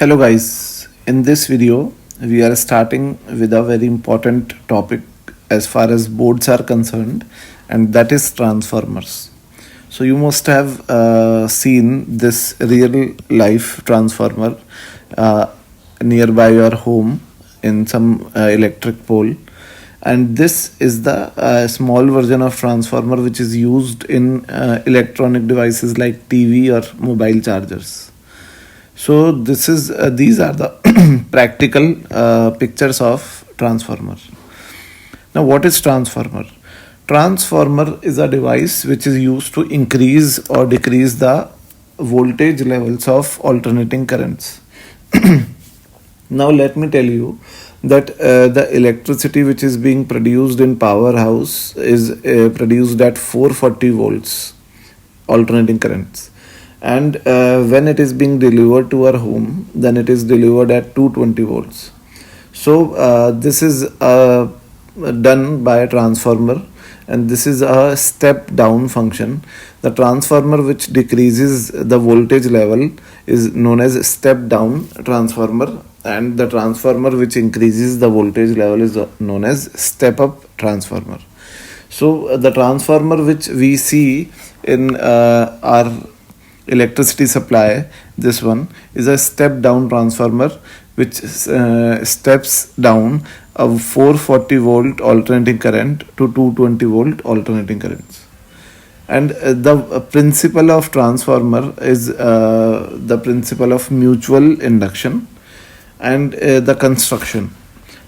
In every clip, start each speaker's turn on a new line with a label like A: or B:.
A: Hello guys, in this video we are starting with a very important topic as far as boards are concerned, and that is transformers. So you must have seen this real life transformer uh, nearby your home in some electric pole, and this is the small version of transformer which is used in electronic devices like TV or mobile chargers. So this is these are the practical pictures of transformer. Now, what is transformer? Transformer is a device which is used to increase or decrease the voltage levels of alternating currents. Now, let me tell you that the electricity which is being produced in powerhouse is produced at 440 volts alternating currents, and when it is being delivered to our home, then it is delivered at 220 volts. So this is done by a transformer, and this is a step down function. The transformer which decreases the voltage level is known as step down transformer, and the transformer which increases the voltage level is known as step up transformer. So the transformer which we see in our electricity supply, this one is a step down transformer which steps down a 440 volt alternating current to 220 volt alternating currents. And the principle of transformer is the principle of mutual induction and the construction.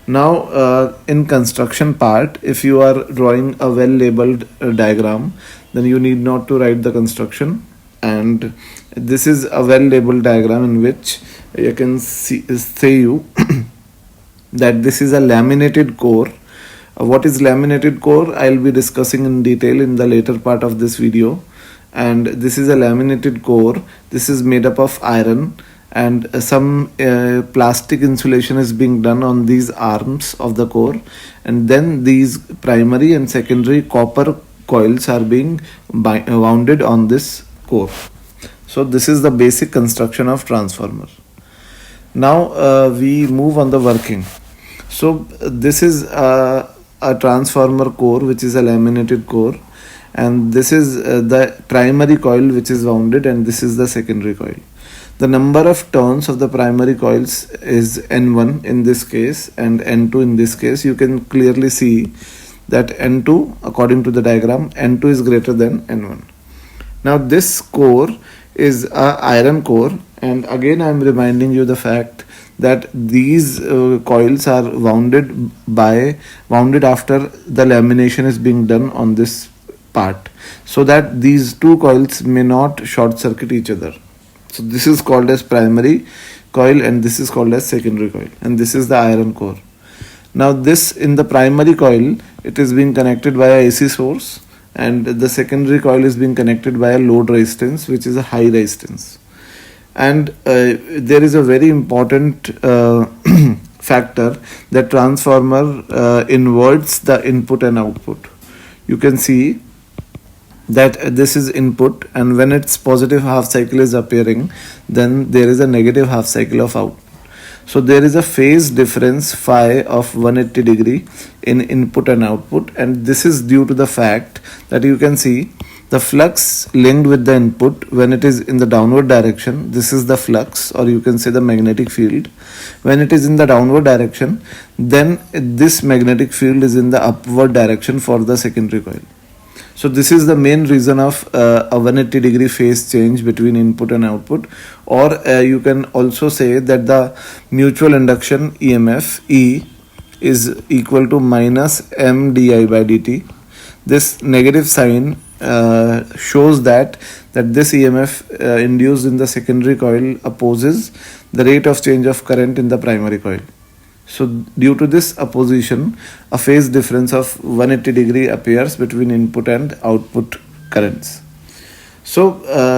A: Now, in construction part, if you are drawing a well labeled diagram, then you need not to write the construction. And this is a well labeled diagram in which you can say you that this is a laminated core. What is laminated core? I'll be discussing in detail in the later part of this video. And this is a laminated core. This is made up of iron, and some plastic insulation is being done on these arms of the core, and then these primary and secondary copper coils are being wounded on this core. So this is the basic construction of transformer. Now we move on the working. So this is a transformer core which is a laminated core, and this is the primary coil which is wounded, and this is the secondary coil. The number of turns of the primary coils is N1 in this case and N2 in this case. You can clearly see that N2, according to the diagram, N2 is greater than N1. Now this core is a iron core, and again I am reminding you the fact that these coils are wounded after the lamination is being done on this part, so that these two coils may not short circuit each other. So this is called as primary coil, and this is called as secondary coil, and this is the iron core. Now this, in the primary coil, it is being connected by a AC source, and the secondary coil is being connected by a load resistance which is a high resistance. And there is a very important factor that transformer inverts the input and output. You can see that this is input, and when its positive half cycle is appearing, then there is a negative half cycle of output. So there is a phase difference phi of 180 degree in input and output, and this is due to the fact that you can see the flux linked with the input when it is in the downward direction. This is the flux, or you can say the magnetic field. When it is in the downward direction, then this magnetic field is in the upward direction for the secondary coil. So this is the main reason of a 180 degree phase change between input and output, or you can also say that the mutual induction EMF E is equal to minus M di by dt. This negative sign shows that this EMF induced in the secondary coil opposes the rate of change of current in the primary coil. So due to this opposition, a phase difference of 180 degree appears between input and output currents. So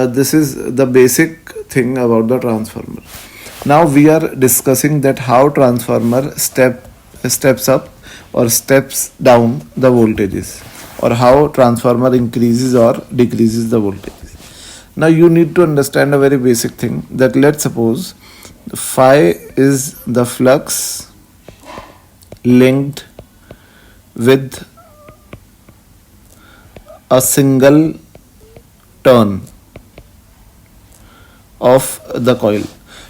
A: this is the basic thing about the transformer. Now we are discussing that how transformer steps up or steps down the voltages, or how transformer increases or decreases the voltages. Now you need to understand a very basic thing, that let's suppose Phi is the flux linked with a single turn of the coil.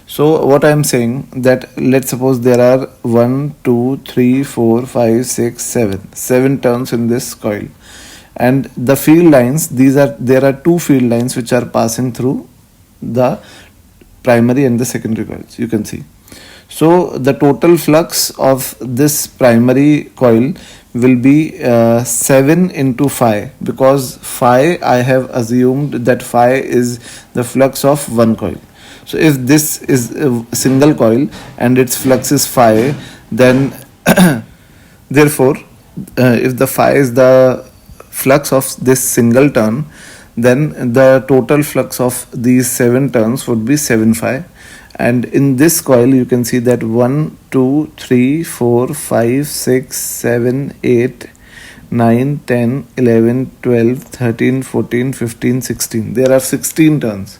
A: So what I am saying, that let's suppose there are 1 2 3 4 5 6 7 turns in this coil, and the field lines, there are two field lines which are passing through the primary and the secondary coils, you can see. So the total flux of this primary coil will be 7 into phi, because phi, I have assumed that phi is the flux of one coil. So if this is a single coil and its flux is phi, then therefore if the phi is the flux of this single turn, then the total flux of these 7 turns would be 7 phi. And in this coil you can see that 1 2 3 4 5 6 7 8 9 10 11 12 13 14 15 16, there are 16 turns.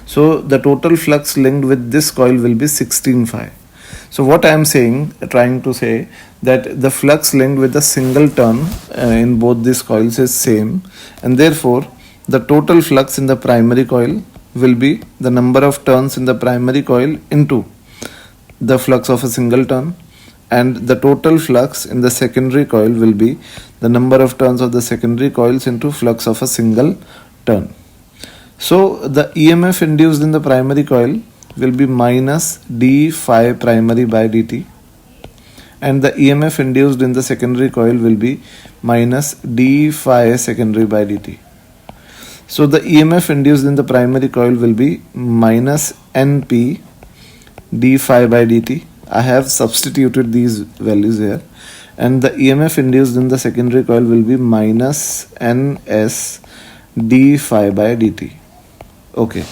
A: So the total flux linked with this coil will be 16 phi. So what I am saying, trying to say, that the flux linked with a single turn in both these coils is same, and therefore the total flux in the primary coil will be the number of turns in the primary coil into the flux of a single turn, and the total flux in the secondary coil will be the number of turns of the secondary coils into flux of a single turn. So the EMF induced in the primary coil will be minus d phi primary by dt, and the EMF induced in the secondary coil will be minus d phi secondary by dt. So the EMF induced in the primary coil will be minus np d phi by dt. I have substituted these values here, and the EMF induced in the secondary coil will be minus ns d phi by dt. Okay,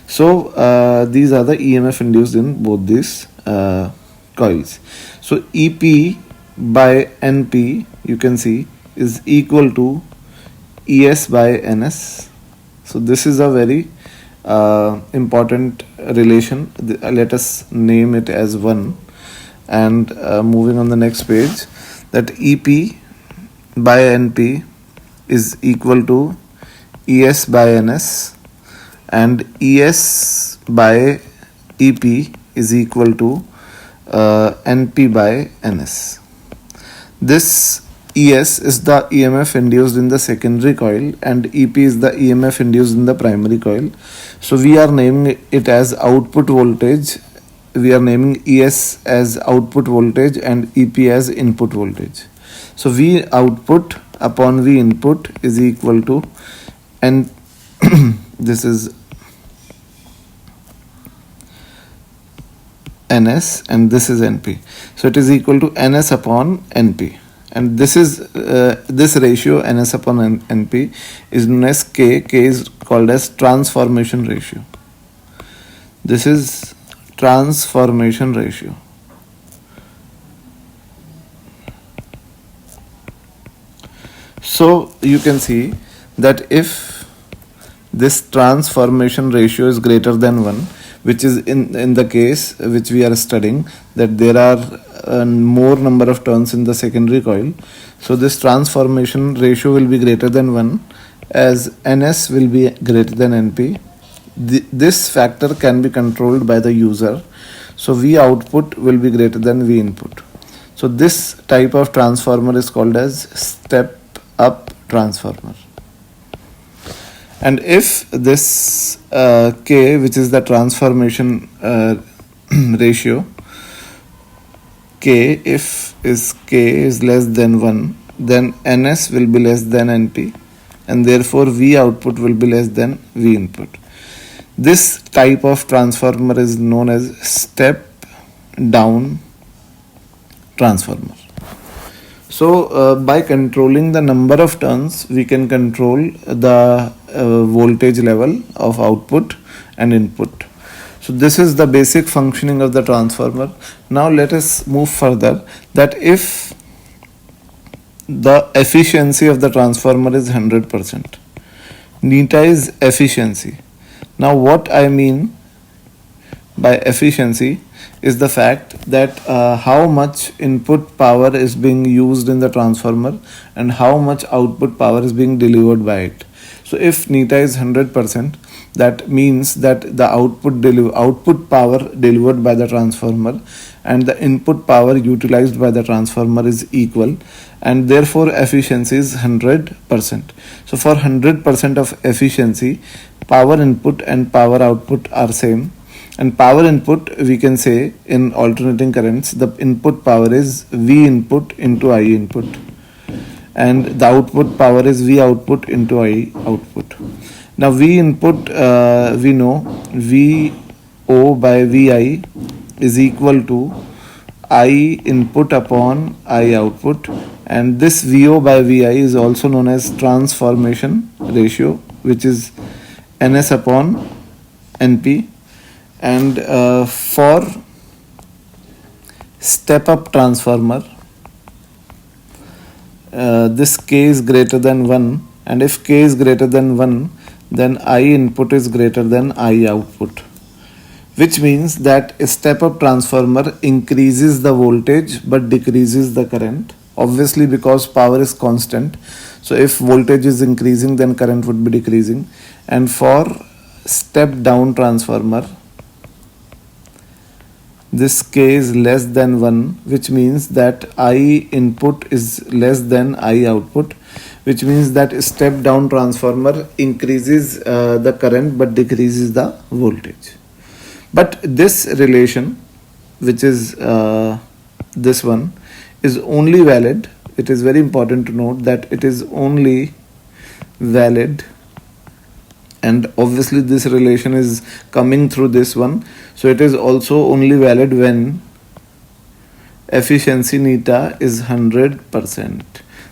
A: so these are the EMF induced in both these coils. So EP by NP, you can see, is equal to ES by NS. So this is a very important relation. Let us name it as 1. And moving on the next page, that EP by NP is equal to ES by NS, and ES by EP is equal to NP by NS. This ES is the EMF induced in the secondary coil, and EP is the EMF induced in the primary coil. So we are naming it as output voltage. We are naming ES as output voltage and EP as input voltage. So V output upon V input is equal to, and this is NS and this is NP. So it is equal to NS upon NP, and this is this ratio NS upon NP is known as K. K is called as transformation ratio. This is transformation ratio. So you can see that if this transformation ratio is greater than 1, which is in the case which we are studying, that there are more number of turns in the secondary coil, so this transformation ratio will be greater than 1, as NS will be greater than NP. This factor can be controlled by the user, so V output will be greater than V input. So this type of transformer is called as step up transformer. And if this K, which is the transformation ratio, K, if K is less than 1, then NS will be less than NP, and therefore V output will be less than V input. This type of transformer is known as step down transformer. So by controlling the number of turns, we can control the voltage level of output and input. So this is the basic functioning of the transformer. Now let us move further, that if the efficiency of the transformer is 100%, neta is efficiency. Now what I mean by efficiency is the fact that how much input power is being used in the transformer and how much output power is being delivered by it. So if neta is 100%, that means that the output power delivered by the transformer and the input power utilized by the transformer is equal, and therefore efficiency is 100%. So for 100% of efficiency, power input and power output are same, and power input, we can say in alternating currents, the input power is V input into I input, and the output power is V output into I output. Now V input, we know VO by VI is equal to I input upon I output, and this VO by VI is also known as transformation ratio, which is NS upon NP. And for step up transformer, this K is greater than 1, and if K is greater than 1, then I input is greater than I output, which means that a step up transformer increases the voltage but decreases the current, obviously because power is constant. So if voltage is increasing, then current would be decreasing. And for step down transformer, this K is less than 1, which means that I input is less than I output, which means that step down transformer increases the current but decreases the voltage. But this relation, which is this one, is only valid. It is very important to note that it is only valid, and obviously this relation is coming through this one. So it is also only valid when efficiency neta is 100%.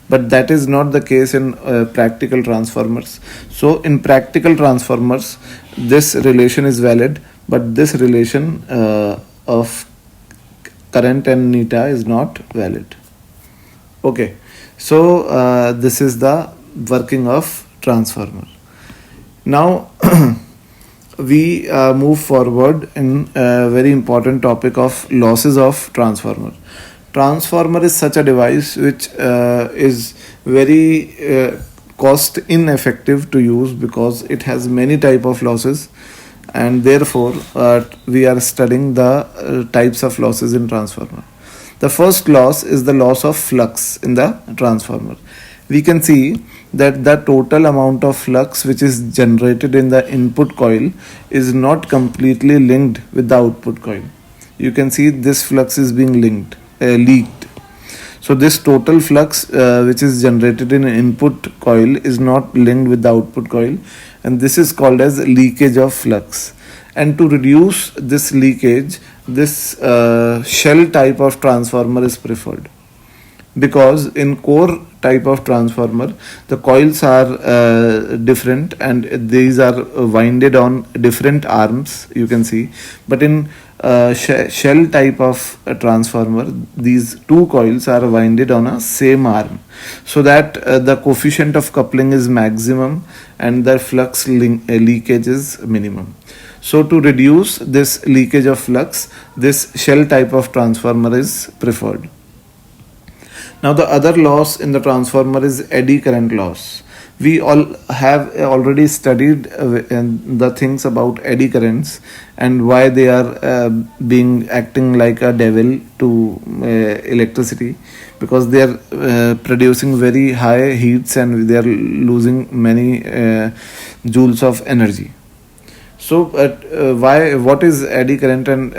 A: But that is not the case in practical transformers. So in practical transformers, this relation is valid, but this relation of current and neta is not valid. Okay, so this is the working of transformer. Now we move forward in a very important topic of losses of transformer. Transformer is such a device which is very cost ineffective to use because it has many type of losses, and therefore we are studying the types of losses in transformer. The first loss is the loss of flux in the transformer. We can see that the total amount of flux which is generated in the input coil is not completely linked with the output coil. You can see this flux is being leaked. So this total flux which is generated in input coil is not linked with the output coil, and this is called as leakage of flux. And to reduce this leakage, this shell type of transformer is preferred, because in core type of transformer the coils are different and these are winded on different arms, you can see. But in shell type of transformer, these two coils are winded on a same arm, so that the coefficient of coupling is maximum and the flux leakage is minimum. So to reduce this leakage of flux, this shell type of transformer is preferred. Now the other loss in the transformer is eddy current loss. We all have already studied the things about eddy currents and why they are being acting like a devil to electricity, because they are producing very high heats and they are losing many joules of energy. So what is eddy current? And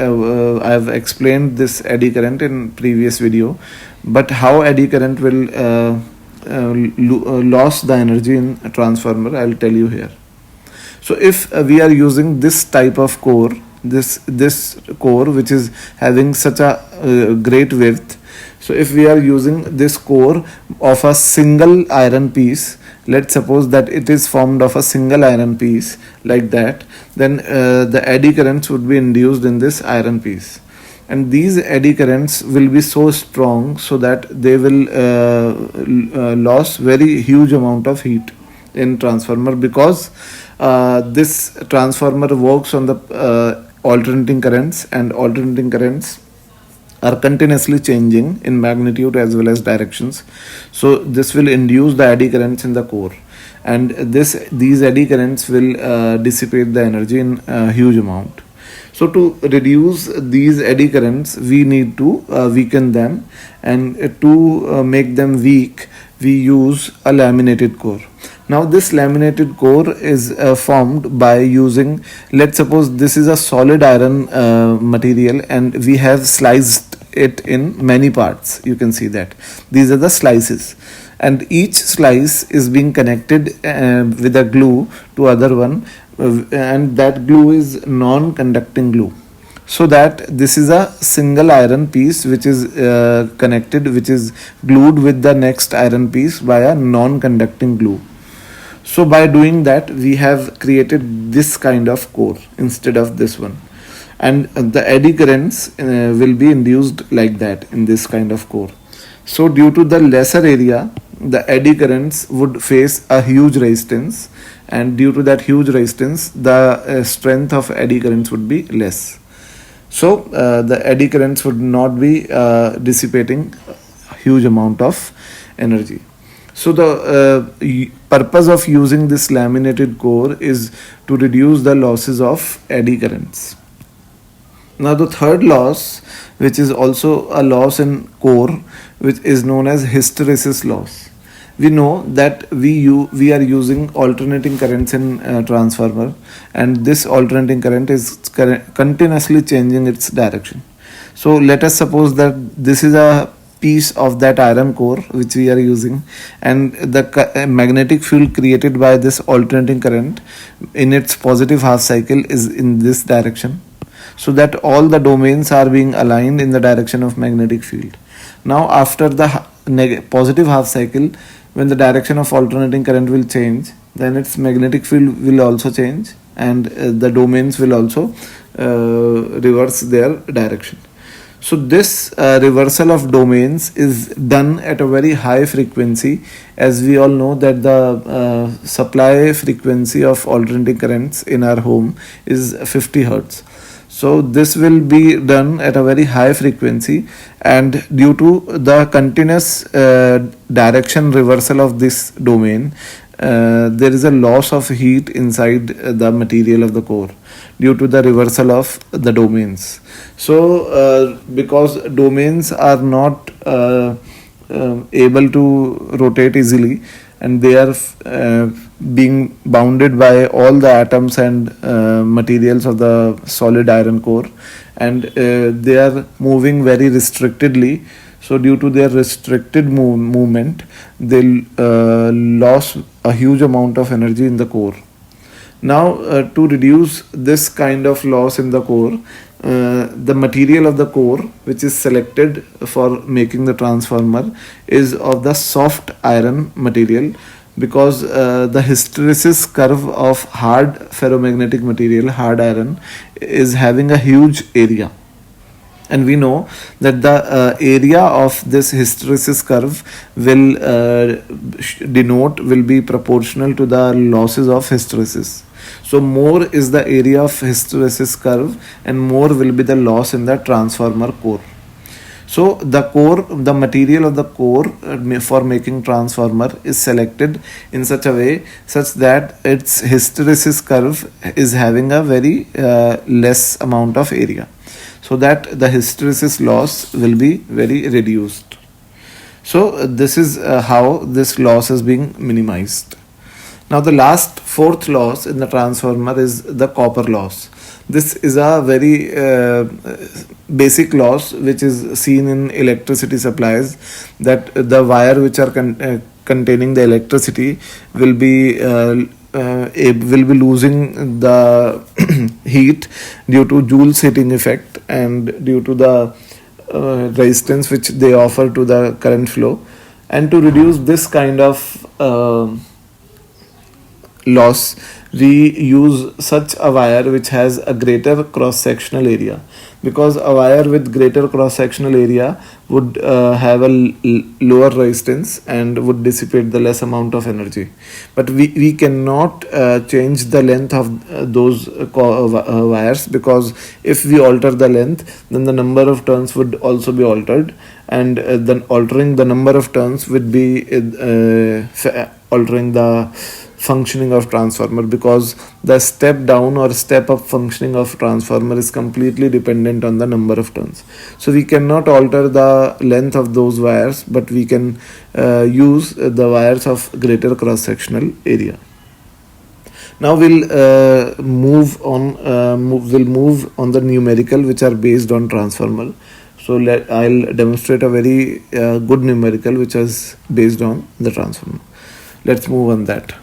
A: I have explained this eddy current in previous video, but how eddy current will lose the energy in a transformer, I'll tell you here. So if we are using this type of core, this core which is having such a great width, so if we are using this core of a single iron piece, let's suppose that it is formed of a single iron piece like that, then the eddy currents would be induced in this iron piece, and these eddy currents will be so strong so that they will lose very huge amount of heat in transformer, because this transformer works on the alternating currents, and alternating currents are continuously changing in magnitude as well as directions. So this will induce the eddy currents in the core, and these eddy currents will dissipate the energy in a huge amount. So to reduce these eddy currents, we need to weaken them, and to make them weak, we use a laminated core. Now this laminated core is formed by using, let's suppose this is a solid iron material, and we have sliced it in many parts. You can see that these are the slices, and each slice is being connected with a glue to other one, and that glue is non-conducting glue, so that this is a single iron piece which is connected, which is glued with the next iron piece by a non-conducting glue. So by doing that, we have created this kind of core instead of this one, and the eddy currents will be induced like that in this kind of core. So due to the lesser area, the eddy currents would face a huge resistance, and due to that huge resistance, the strength of eddy currents would be less. So the eddy currents would not be dissipating a huge amount of energy. So the purpose of using this laminated core is to reduce the losses of eddy currents. Now the third loss, which is also a loss in core, which is known as hysteresis loss. We know that we are using alternating currents in transformer, and this alternating current is continuously changing its direction. So let us suppose that this is a piece of that iron core which we are using, and the magnetic field created by this alternating current in its positive half cycle is in this direction, so that all the domains are being aligned in the direction of magnetic field. Now after the positive half cycle, when the direction of alternating current will change, then its magnetic field will also change, and the domains will also reverse their direction. So this reversal of domains is done at a very high frequency, as we all know that the supply frequency of alternating currents in our home is 50 hertz. So this will be done at a very high frequency, and due to the continuous direction reversal of this domain, there is a loss of heat inside the material of the core due to the reversal of the domains. So because domains are not able to rotate easily, and they are being bounded by all the atoms and materials of the solid iron core, and they are moving very restrictedly. So due to their restricted movement, they lost a huge amount of energy in the core. Now to reduce this kind of loss in the core, the material of the core which is selected for making the transformer is of the soft iron material, because the hysteresis curve of hard ferromagnetic material, hard iron, is having a huge area, and we know that the area of this hysteresis curve will be proportional to the losses of hysteresis. So more is the area of hysteresis curve, and more will be the loss in the transformer core. So the material of the core for making transformer is selected in such a way such that its hysteresis curve is having a very less amount of area, so that the hysteresis loss will be very reduced. So this is how this loss is being minimized. Now the last fourth loss in the transformer is the copper loss. This is a very basic loss which is seen in electricity supplies, that the wire which are containing the electricity will be losing the heat due to Joule's heating effect, and due to the resistance which they offer to the current flow. And to reduce this kind of loss, we use such a wire which has a greater cross sectional area. because a wire with greater cross sectional area would have a lower resistance and would dissipate the less amount of energy. But we cannot change the length of those wires, because if we alter the length, then the number of turns would also be altered, and then altering the number of turns would be altering the functioning of transformer, because the step down or step up functioning of transformer is completely dependent on the number of turns. So we cannot alter the length of those wires, but we can use the wires of greater cross sectional area. Now we'll move on the numerical which are based on transformer. So I'll demonstrate a very good numerical which is based on the transformer. Let's move on that.